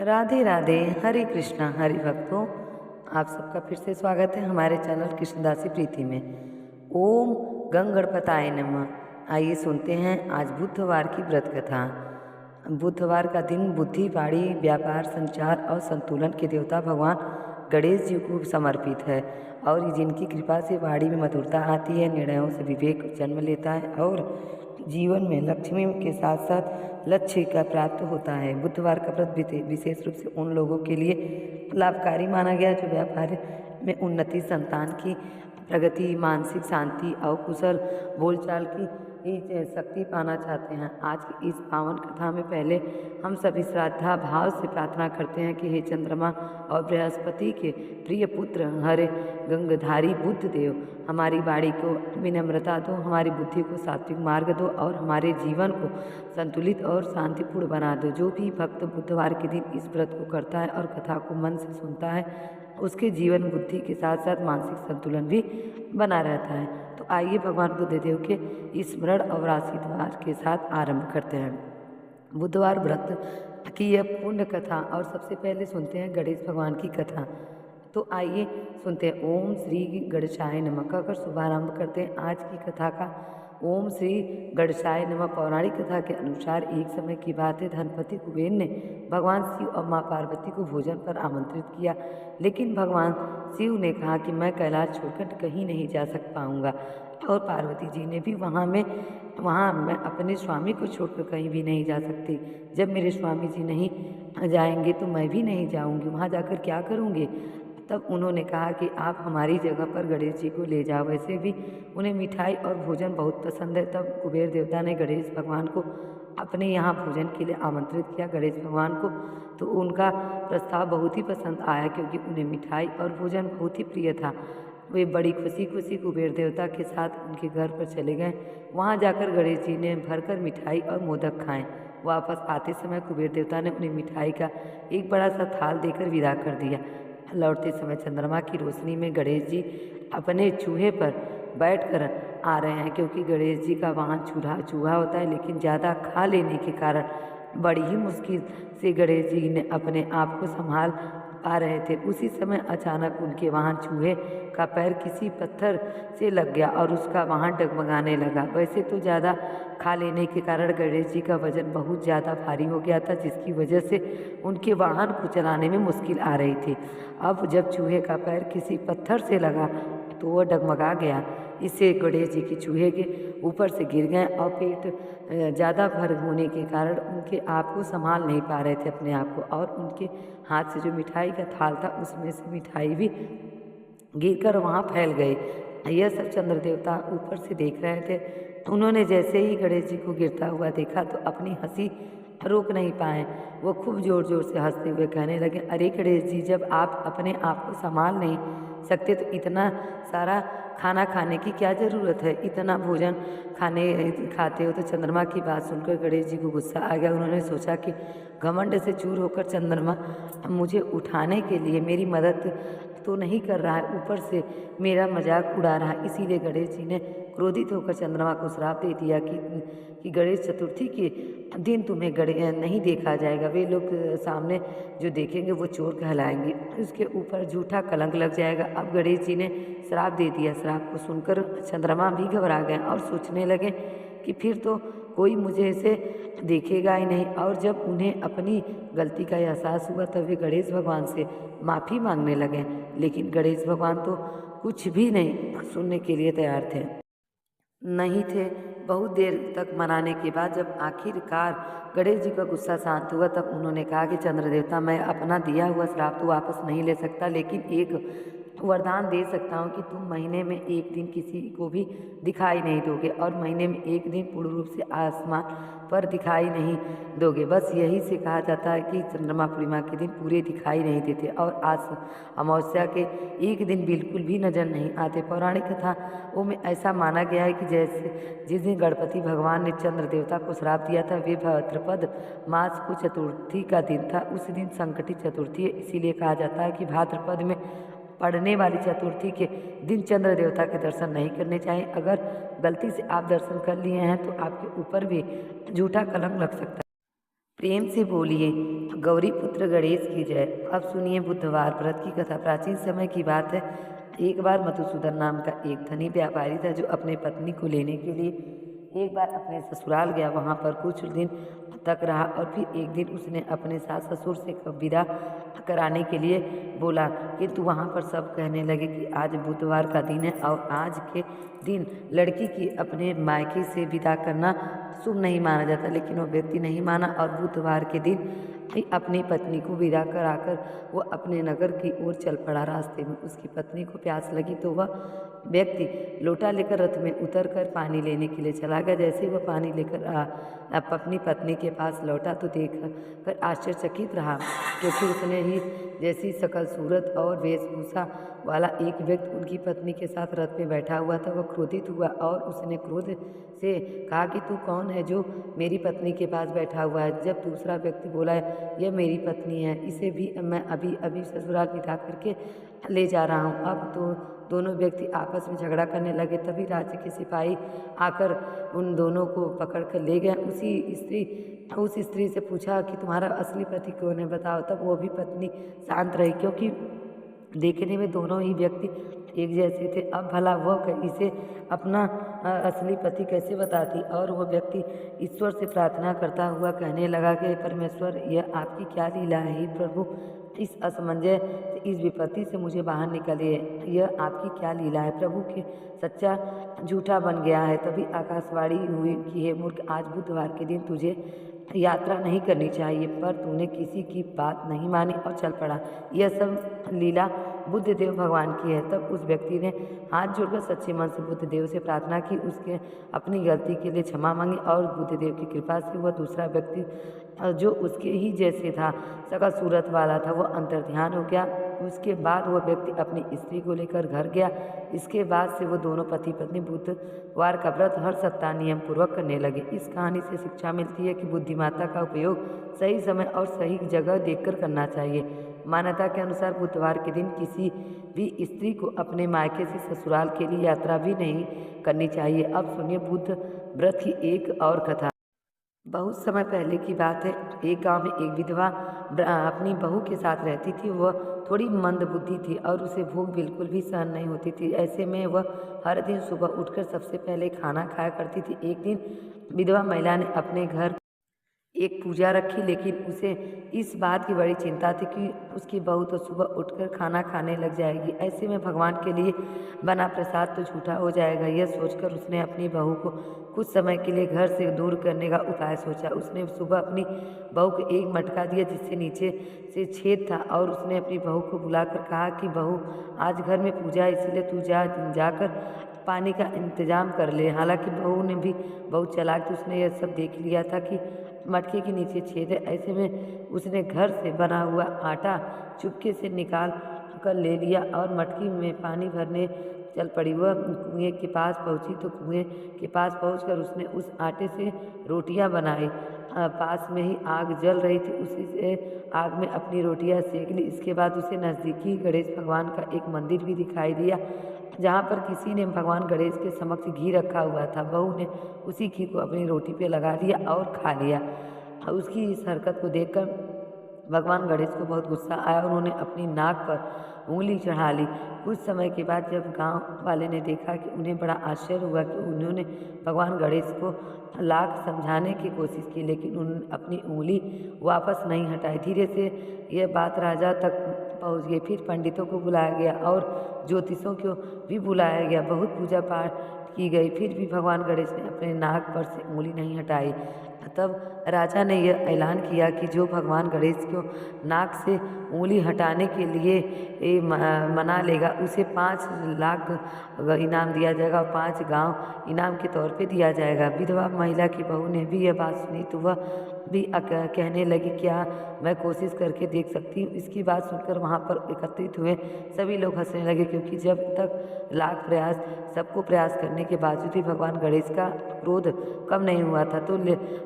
राधे राधे। हरे कृष्णा हरि भक्तों, आप सबका फिर से स्वागत है हमारे चैनल कृष्णदासी प्रीति में। ओम गंगणपताय नमः। आइए सुनते हैं आज बुधवार की व्रत कथा। बुधवार का दिन बुद्धि, वाणी, व्यापार, संचार और संतुलन के देवता भगवान गणेश जी को समर्पित है और जिनकी कृपा से वाणी में मधुरता आती है, निर्णयों से विवेक जन्म लेता है और जीवन में लक्ष्मी के साथ साथ लक्ष्य का प्राप्त होता है। बुधवार का व्रत विशेष रूप से उन लोगों के लिए लाभकारी माना गया जो व्यापार में उन्नति, संतान की प्रगति, मानसिक शांति और कुशल बोलचाल की शक्ति पाना चाहते हैं। आज की इस पावन कथा में पहले हम सभी श्रद्धा भाव से प्रार्थना करते हैं कि हे चंद्रमा और बृहस्पति के प्रिय पुत्र हरे गंगधारी बुद्ध देव, हमारी वाणी को विनम्रता दो, हमारी बुद्धि को सात्विक मार्ग दो और हमारे जीवन को संतुलित और शांतिपूर्ण बना दो। जो भी भक्त बुधवार के दिन इस व्रत को करता है और कथा को मन से सुनता है, उसके जीवन बुद्धि के साथ साथ मानसिक संतुलन भी बना रहता है। तो आइए भगवान बुद्धदेव के स्मरण और आशीर्वाद के साथ आरंभ करते हैं बुधवार व्रत की यह पुण्य कथा। और सबसे पहले सुनते हैं गणेश भगवान की कथा। तो आइए सुनते हैं। ओम श्री गणेशाय नमः कहकर शुभारंभ करते हैं आज की कथा का। ओम श्री गणेशाय नमः। पौराणिक कथा के अनुसार एक समय की बात है, धनपति कुबेर ने भगवान शिव और माँ पार्वती को भोजन पर आमंत्रित किया, लेकिन भगवान शिव ने कहा कि मैं कैलाश छोड़कर कहीं नहीं जा पाऊंगा और पार्वती जी ने भी वहाँ मैं अपने स्वामी को छोड़कर कहीं भी नहीं जा सकती। जब मेरे स्वामी जी नहीं जाएंगे तो मैं भी नहीं जाऊंगी, वहाँ जाकर क्या करूँगी। तब उन्होंने कहा कि आप हमारी जगह पर गणेश जी को ले जाओ। वैसे भी उन्हें मिठाई और भोजन बहुत पसंद है। तब कुबेर देवता ने गणेश भगवान को अपने यहाँ भोजन के लिए आमंत्रित किया। गणेश भगवान को तो उनका प्रस्ताव बहुत ही पसंद आया, क्योंकि उन्हें मिठाई और भोजन बहुत ही प्रिय था। वे बड़ी खुशी खुशी कुबेर देवता के साथ उनके घर पर चले गए। वहाँ जाकर गणेश जी ने भरकर मिठाई और मोदक खाएं। वापस आते समय कुबेर देवता ने उन्हें मिठाई का एक बड़ा सा थाल देकर विदा कर दिया। लौटते समय चंद्रमा की रोशनी में गणेश जी अपने चूहे पर बैठकर आ रहे हैं, क्योंकि गणेश जी का वहाँ चूहा होता है, लेकिन ज़्यादा खा लेने के कारण बड़ी ही मुश्किल से गणेश जी ने अपने आप को संभाल पा रहे थे। उसी समय अचानक उनके वहाँ चूहे का पैर किसी पत्थर से लग गया और उसका वहाँ डगमगाने लगा। वैसे तो ज़्यादा खा लेने के कारण गणेश जी का वजन बहुत ज़्यादा भारी हो गया था, जिसकी वजह से उनके वाहन को चलाने में मुश्किल आ रही थी। अब जब चूहे का पैर किसी पत्थर से लगा तो वह डगमगा गया। इससे गणेश जी के चूहे के ऊपर से गिर गए और पेट ज़्यादा भर होने के कारण उनके आप को संभाल नहीं पा रहे थे अपने आप को, और उनके हाथ से जो मिठाई का थाल था उसमें से मिठाई भी गिरकर वहाँ फैल गई। यह सब चंद्र देवता ऊपर से देख रहे थे। उन्होंने जैसे ही गणेश जी को गिरता हुआ देखा तो अपनी हंसी रोक नहीं पाए। वो खूब ज़ोर ज़ोर से हंसते हुए कहने लगे, अरे गणेश जी, जब आप अपने आप को संभाल नहीं सकते तो इतना सारा खाना खाने की क्या ज़रूरत है, इतना भोजन खाते हो। तो चंद्रमा की बात सुनकर गणेश जी को गुस्सा आ गया। उन्होंने सोचा कि घमंड से चूर होकर चंद्रमा मुझे उठाने के लिए मेरी मदद तो नहीं कर रहा है, ऊपर से मेरा मजाक उड़ा रहा है। इसीलिए गणेश जी ने क्रोधित होकर चंद्रमा को श्राप दे दिया कि गणेश चतुर्थी के दिन तुम्हें नहीं देखा जाएगा। वे लोग सामने जो देखेंगे वो चोर कहलाएंगे, उसके ऊपर झूठा कलंक लग जाएगा। अब गणेश जी ने श्राप दे दिया। श्राप को सुनकर चंद्रमा भी घबरा गए और सोचने लगे कि फिर तो कोई मुझे ऐसे देखेगा ही नहीं। और जब उन्हें अपनी गलती का एहसास हुआ तब वे गणेश भगवान से माफ़ी मांगने लगे, लेकिन गणेश भगवान तो कुछ भी नहीं सुनने के लिए तैयार थे, नहीं थे। बहुत देर तक मनाने के बाद जब आखिरकार गणेश जी का गुस्सा शांत हुआ तब उन्होंने कहा कि चंद्र देवता, मैं अपना दिया हुआ श्राप तो वापस नहीं ले सकता, लेकिन एक वरदान दे सकता हूँ कि तुम महीने में एक दिन किसी को भी दिखाई नहीं दोगे और महीने में एक दिन पूर्ण रूप से आसमान पर दिखाई नहीं दोगे। बस यही से कहा जाता है कि चंद्रमा पूर्णिमा के दिन पूरे दिखाई नहीं देते और आज अमावस्या के एक दिन बिल्कुल भी नजर नहीं आते। पौराणिक कथाओं में ऐसा माना गया है कि जैसे जिस दिन गणपति भगवान ने चंद्र देवता को श्राप दिया था वे भाद्रपद मास को चतुर्थी का दिन था। उस दिन संकटी चतुर्थी है, इसीलिए कहा जाता है कि भाद्रपद में पड़ने वाली चतुर्थी के दिन चंद्र देवता के दर्शन नहीं करने चाहिए। अगर गलती से आप दर्शन कर लिए हैं तो आपके ऊपर भी झूठा कलंक लग सकता है। प्रेम से बोलिए गौरी पुत्र गणेश की जय। अब सुनिए बुधवार व्रत की कथा। प्राचीन समय की बात है। एक बार मधुसूदन नाम का एक धनी व्यापारी था जो अपने पत्नी को लेने के लिए एक बार अपने ससुराल गया। वहाँ पर कुछ दिन तक रहा और फिर एक दिन उसने अपने सास ससुर से विदा कराने के लिए बोला, किंतु वहाँ पर सब कहने लगे कि आज बुधवार का दिन है और आज के दिन लड़की की अपने मायके से विदा करना शुभ नहीं माना जाता। लेकिन वो व्यक्ति नहीं माना और बुधवार के दिन ही अपनी पत्नी को विदा कराकर वो अपने नगर की ओर चल पड़ा। रास्ते में उसकी पत्नी को प्यास लगी तो वह व्यक्ति लोटा लेकर रथ में उतरकर पानी लेने के लिए चला गया। जैसे ही वह पानी लेकर अपनी पत्नी के पास लौटा तो देख कर आश्चर्यचकित रहा, क्योंकि उसने ही जैसी सकल सूरत और वेशभूषा वाला एक व्यक्ति उनकी पत्नी के साथ रथ में बैठा हुआ था। वह क्रोधित हुआ और उसने क्रोध से कहा कि तू कौन है जो मेरी पत्नी के पास बैठा हुआ है। जब दूसरा व्यक्ति बोला, यह मेरी पत्नी है, इसे भी मैं अभी अभी ससुराल बिठा करके ले जा रहा हूँ। अब तो दोनों व्यक्ति आपस में झगड़ा करने लगे। तभी राज्य के सिपाही आकर उन दोनों को पकड़ कर ले गए। उस स्त्री से पूछा कि तुम्हारा असली पति कौन है, बताओ। तब वो भी पत्नी शांत रही, क्योंकि देखने में दोनों ही व्यक्ति एक जैसे थे। अब भला वह इसे अपना असली पति कैसे बताती। और वह व्यक्ति ईश्वर से प्रार्थना करता हुआ कहने लगा कि परमेश्वर, यह आपकी क्या लीला है। हे प्रभु, इस असमंजस से, इस विपत्ति से मुझे बाहर निकालिए। यह आपकी क्या लीला है। प्रभु के सच्चा झूठा बन गया है। तभी आकाशवाणी हुई कि हे मूर्ख, आज बुधवार के दिन तुझे यात्रा नहीं करनी चाहिए, पर तूने किसी की बात नहीं मानी और चल पड़ा। यह सब लीला बुद्धदेव भगवान की है। तब उस व्यक्ति ने हाथ जोड़कर सच्चे मन से बुद्धदेव से प्रार्थना की, उसके अपनी गलती के लिए क्षमा मांगी और बुद्धदेव की कृपा से वह दूसरा व्यक्ति जो उसके ही जैसे था, सकल सूरत वाला था, वह अंतर्ध्यान हो गया। उसके बाद वह व्यक्ति अपनी स्त्री को लेकर घर गया। इसके बाद से वो दोनों पति पत्नी बुधवार का व्रत हर सप्ताह नियम पूर्वक करने लगे। इस कहानी से शिक्षा मिलती है कि बुद्धिमत्ता का उपयोग सही समय और सही जगह देखकर करना चाहिए। मान्यता के अनुसार बुधवार के दिन किसी भी स्त्री को अपने मायके से ससुराल के लिए यात्रा भी नहीं करनी चाहिए। अब सुनिए बुध व्रत की एक और कथा। बहुत समय पहले की बात है। एक गांव में एक विधवा अपनी बहू के साथ रहती थी। वह थोड़ी मंदबुद्धि थी और उसे भूख बिल्कुल भी सहन नहीं होती थी। ऐसे में वह हर दिन सुबह उठकर सबसे पहले खाना खाया करती थी। एक दिन विधवा महिला ने अपने घर एक पूजा रखी, लेकिन उसे इस बात की बड़ी चिंता थी कि उसकी बहू तो सुबह उठकर खाना खाने लग जाएगी। ऐसे में भगवान के लिए बना प्रसाद तो झूठा हो जाएगा। यह सोचकर उसने अपनी बहू को कुछ समय के लिए घर से दूर करने का उपाय सोचा। उसने सुबह अपनी बहू को एक मटका दिया जिससे नीचे से छेद था और उसने अपनी बहू को बुलाकर कहा कि बहू, आज घर में पूजा है, इसीलिए तू जाकर पानी का इंतजाम कर ले। हालांकि बहू ने भी बहुत चालाक थी, उसने यह सब देख लिया था कि मटके के नीचे छेद है। ऐसे में उसने घर से बना हुआ आटा चुपके से निकाल कर ले लिया और मटकी में पानी भरने चल पड़ी। वह कुएं के पास पहुंची तो कुएं के पास पहुंचकर उसने उस आटे से रोटियां बनाई। पास में ही आग जल रही थी, उसी से आग में अपनी रोटियां सेक ली। इसके बाद उसे नज़दीकी गणेश भगवान का एक मंदिर भी दिखाई दिया, जहाँ पर किसी ने भगवान गणेश के समक्ष घी रखा हुआ था। बहू ने उसी घी को अपनी रोटी पे लगा दिया और खा लिया। उसकी इस हरकत को देखकर भगवान गणेश को बहुत गुस्सा आया। उन्होंने अपनी नाक पर उंगली चढ़ा ली। कुछ समय के बाद जब गांव वाले ने देखा कि उन्हें बड़ा आश्चर्य हुआ कि उन्होंने भगवान गणेश को लाख समझाने की कोशिश की, लेकिन उन्होंने अपनी उंगली वापस नहीं हटाई। धीरे से यह बात राजा तक पहुंच गई। फिर पंडितों को बुलाया गया और ज्योतिषों को भी बुलाया गया। बहुत पूजा पाठ की गई, फिर भी भगवान गणेश ने अपने नाक पर से उंगली नहीं हटाई। तब राजा ने यह ऐलान किया कि जो भगवान गणेश को नाक से उंगली हटाने के लिए मना लेगा उसे 5 लाख इनाम दिया जाएगा और 5 गांव इनाम के तौर पे दिया जाएगा। विधवा महिला की बहू ने भी यह बात सुनी तो वह भी कहने लगी, क्या मैं कोशिश करके देख सकती हूँ। इसकी बात सुनकर वहाँ पर एकत्रित हुए सभी लोग हंसने लगे, क्योंकि जब तक लाख प्रयास सबको प्रयास करने के बावजूद भी भगवान गणेश का क्रोध कम नहीं हुआ था। तो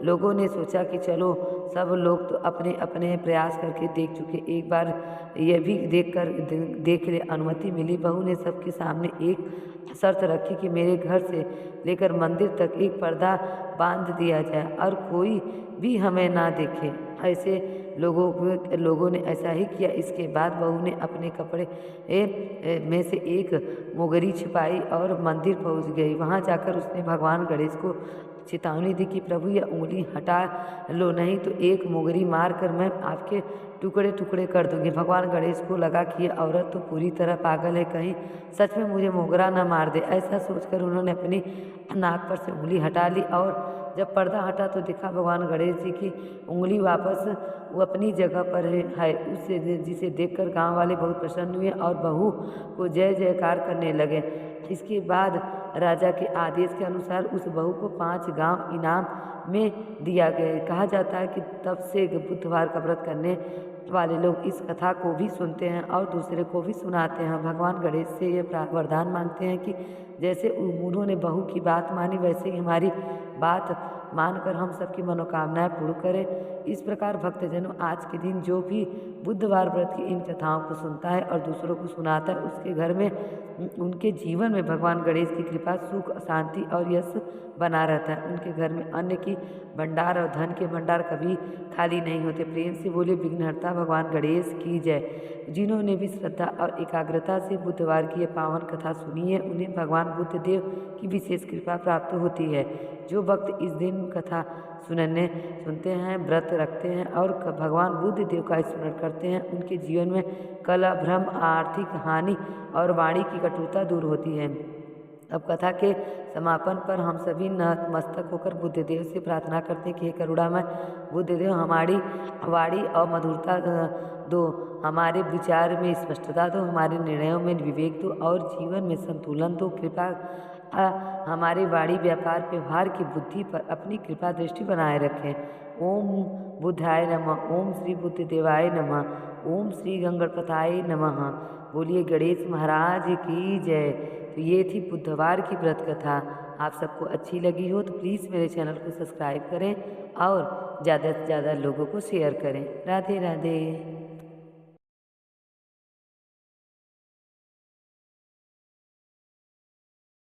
लोगों ने सोचा कि चलो सब लोग तो अपने अपने प्रयास करके देख चुके, एक बार यह भी देख ले। अनुमति मिली। बहू ने सबके सामने एक शर्त रखी कि मेरे घर से लेकर मंदिर तक एक पर्दा बांध दिया जाए और कोई भी हमें ना देखे। ऐसे लोगों ने ऐसा ही किया। इसके बाद बहू ने अपने कपड़े में से एक मोगरी छिपाई और मंदिर पहुंच गई। वहां जाकर उसने भगवान गणेश को चेतावनी दी कि प्रभु यह उंगली हटा लो, नहीं तो एक मोगरी मार कर मैं आपके टुकड़े टुकड़े कर दूंगी। भगवान गणेश को लगा कि यह औरत तो पूरी तरह पागल है, कहीं सच में मुझे मोगरा न मार दे। ऐसा सोचकर उन्होंने अपनी नाक पर से उंगली हटा ली और जब पर्दा हटा तो देखा भगवान गणेश जी की उंगली वापस वो अपनी जगह पर है। उससे जिसे देखकर गांव वाले बहुत प्रसन्न हुए और बहू को जय जयकार करने लगे। इसके बाद राजा के आदेश के अनुसार उस बहू को 5 गांव इनाम में दिया गया। कहा जाता है कि तब से बुधवार का व्रत करने वाले लोग इस कथा को भी सुनते हैं और दूसरे को भी सुनाते हैं। भगवान गणेश से ये वरदान मांगते हैं कि जैसे उन्होंने बहू की बात मानी, वैसे ही हमारी बात मानकर हम सबकी मनोकामनाएं पूर्ण करें। इस प्रकार भक्तजनों, आज के दिन जो भी बुधवार व्रत की इन कथाओं को सुनता है और दूसरों को सुनाता है, उसके घर में उनके जीवन में भगवान गणेश की कृपा, सुख, शांति और यश बना रहता है। उनके घर में अन्न की भंडार और धन के भंडार कभी खाली नहीं होते। प्रेम से बोले विघ्नहर्ता भगवान गणेश की जय। जिन्होंने भी श्रद्धा और एकाग्रता से बुधवार की यह पावन कथा सुनी है, उन्हें भगवान बुद्ध देव की विशेष कृपा प्राप्त होती है। जो भक्त इस दिन कथा सुनते हैं, व्रत रखते हैं और भगवान बुद्ध देव का स्मरण करते हैं, उनके जीवन में कलह, भ्रम, आर्थिक हानि और वाणी की कटुता दूर होती है। अब कथा के समापन पर हम सभी नतमस्तक होकर बुद्धदेव से प्रार्थना करते हैं कि हे करुणामय बुद्धदेव, हमारी वाणी और मधुरता दो, हमारे विचार में स्पष्टता दो, हमारे निर्णयों में विवेक दो और जीवन में संतुलन दो। कृपा हमारे वाणी, व्यापार, व्यवहार की बुद्धि पर अपनी कृपा दृष्टि बनाए रखें। ओम बुद्धाय नमः। ओम श्री बुद्धदेवाय नमः। ओम श्री गंगणपताय नमः। बोलिए गणेश महाराज की जय। तो ये थी बुधवार की व्रत कथा। आप सबको अच्छी लगी हो तो प्लीज़ मेरे चैनल को सब्सक्राइब करें और ज़्यादा से ज़्यादा लोगों को शेयर करें। राधे राधे।